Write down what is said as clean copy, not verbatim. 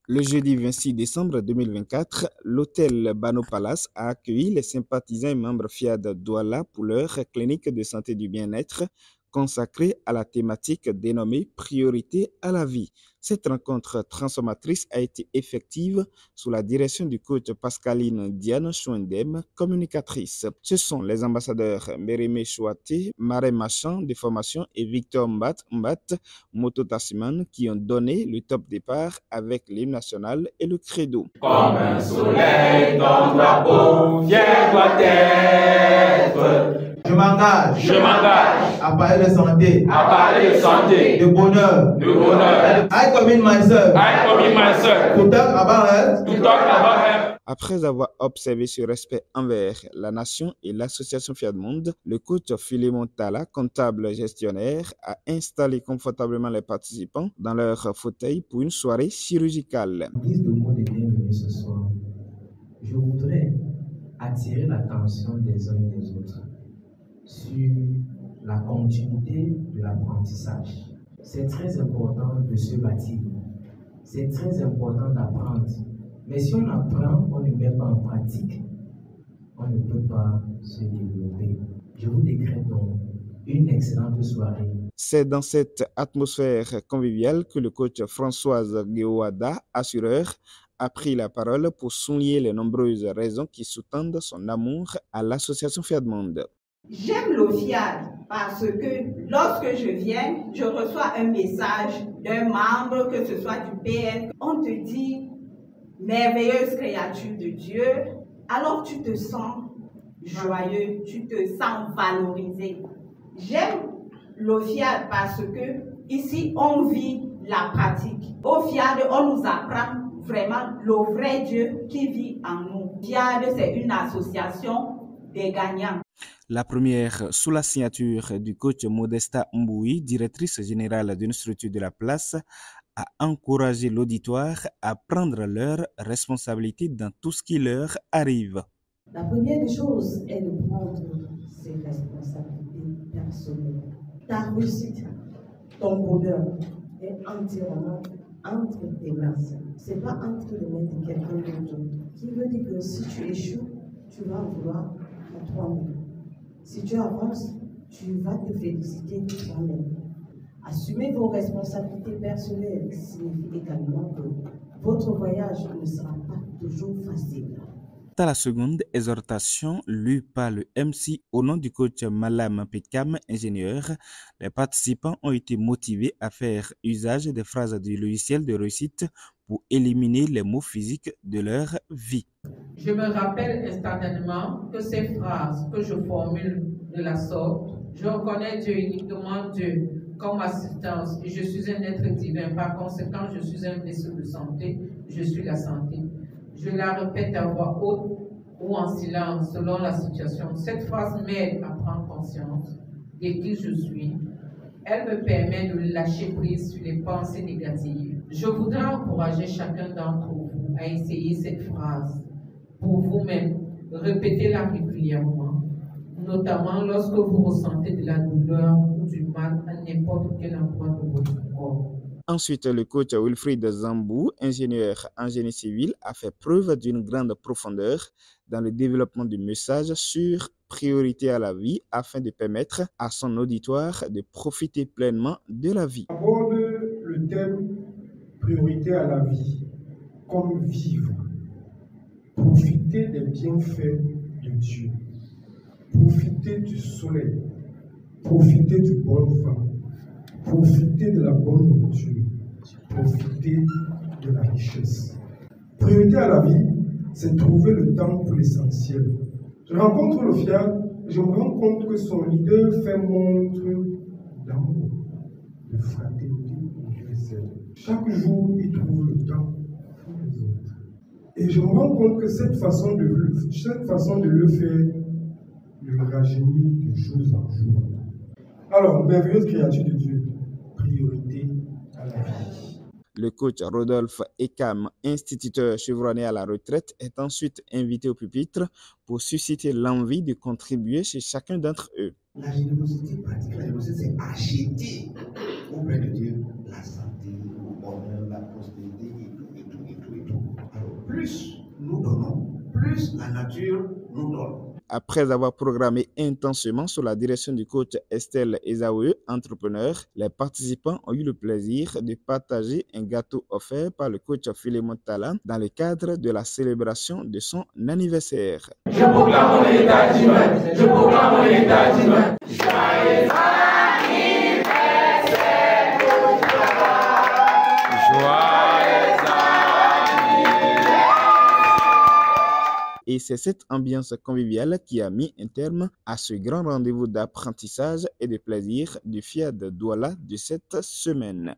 Le jeudi 26 décembre 2024, l'hôtel Bano Palace a accueilli les sympathisants et membres FIAD Douala pour leur clinique de santé du bien-être consacrée à la thématique dénommée Priorité à la vie. Cette rencontre transformatrice a été effective sous la direction du coach Pascaline Diane Chouendem, communicatrice. Ce sont les ambassadeurs Mérimé Chouaté, Maré Machan de formation et Victor Mbat Moto Tassiman qui ont donné le top départ avec l'hymne national et le credo. Comme un soleil, ton drapeau fier doit être. Je m'engage à parler de santé, de bonheur. I commit myself to talk about health. Après avoir observé ce respect envers la nation et l'association Fiat Monde, le coach Philémon Tala, comptable gestionnaire, a installé confortablement les participants dans leur fauteuil pour une soirée chirurgicale. En guise de mot de bienvenue ce soir, je voudrais attirer l'attention des uns et des autres sur la continuité de l'apprentissage. C'est très important de se bâtir, c'est très important d'apprendre. Mais si on apprend, on ne met pas en pratique, on ne peut pas se développer. Je vous décrète donc une excellente soirée. C'est dans cette atmosphère conviviale que le coach Françoise Guéouada, assureur, a pris la parole pour souligner les nombreuses raisons qui sous-tendent son amour à l'association Fiat Monde. J'aime le FIAD parce que lorsque je viens, je reçois un message d'un membre, que ce soit du PN. On te dit merveilleuse créature de Dieu, alors tu te sens joyeux, tu te sens valorisé. J'aime le FIAD parce que ici on vit la pratique. Au FIAD, on nous apprend vraiment le vrai Dieu qui vit en nous. FIAD, c'est une association des gagnants. La première, sous la signature du coach Modesta Mboui, directrice générale d'une structure de la place, a encouragé l'auditoire à prendre leurs responsabilités dans tout ce qui leur arrive. La première des choses est de prendre ses responsabilités personnelles. Ta réussite, ton bonheur est entièrement entre tes mains. Ce n'est pas entre les mains de quelqu'un d'autre. Qui veut dire que si tu échoues, tu vas vouloir à toi-même. Si tu avances, tu vas te féliciter toi-même. Assumer vos responsabilités personnelles signifie également que votre voyage ne sera pas toujours facile. Dans la seconde exhortation lue par le MC au nom du coach Malam Pekam, ingénieur, les participants ont été motivés à faire usage des phrases du logiciel de réussite pour éliminer les maux physiques de leur vie. Je me rappelle instantanément que ces phrases que je formule de la sorte, je reconnais Dieu uniquement Dieu comme assistance et je suis un être divin. Par conséquent, je suis un vaisseau de santé, je suis la santé. Je la répète à voix haute ou en silence selon la situation. Cette phrase m'aide à prendre conscience de qui je suis. Elle me permet de lâcher prise sur les pensées négatives. Je voudrais encourager chacun d'entre vous à essayer cette phrase pour vous-même. Répétez-la régulièrement, notamment lorsque vous ressentez de la douleur ou du mal à n'importe quel endroit de votre corps. Ensuite, le coach Wilfried Zambou, ingénieur en génie civil, a fait preuve d'une grande profondeur dans le développement du message sur priorité à la vie afin de permettre à son auditoire de profiter pleinement de la vie. Aborde le thème priorité à la vie comme vivre, profiter des bienfaits de Dieu, profiter du soleil, profiter du bon vent, profiter de la bonne nourriture, profiter de la richesse. Priorité à la vie, c'est trouver le temps pour l'essentiel. Je rencontre le FIAD et je me rends compte que son leader fait montre d'amour, de fraternité universelle. Chaque jour, il trouve le temps pour les autres. Et je me rends compte que cette façon de le faire le rajeunit de jour en jour. Alors, merveilleuse créature de Dieu, priorité à la vie. Le coach Rodolphe Ekam, instituteur chevronné à la retraite, est ensuite invité au pupitre pour susciter l'envie de contribuer chez chacun d'entre eux. La générosité pratique, la générosité, c'est acheter auprès de Dieu la santé, le bonheur, la prospérité et tout. nature nous donne. Après avoir programmé intensément sous la direction du coach Estelle Ezaoué, entrepreneur, les participants ont eu le plaisir de partager un gâteau offert par le coach Philémon Talla dans le cadre de la célébration de son anniversaire. Je proclame mon héritage humain. Je proclame mon héritage humain. Joyeux anniversaire, coach Talla. Joyeux anniversaire. Et c'est cette ambiance conviviale qui a mis un terme à ce grand rendez-vous d'apprentissage et de plaisir du FIAD Douala de cette semaine.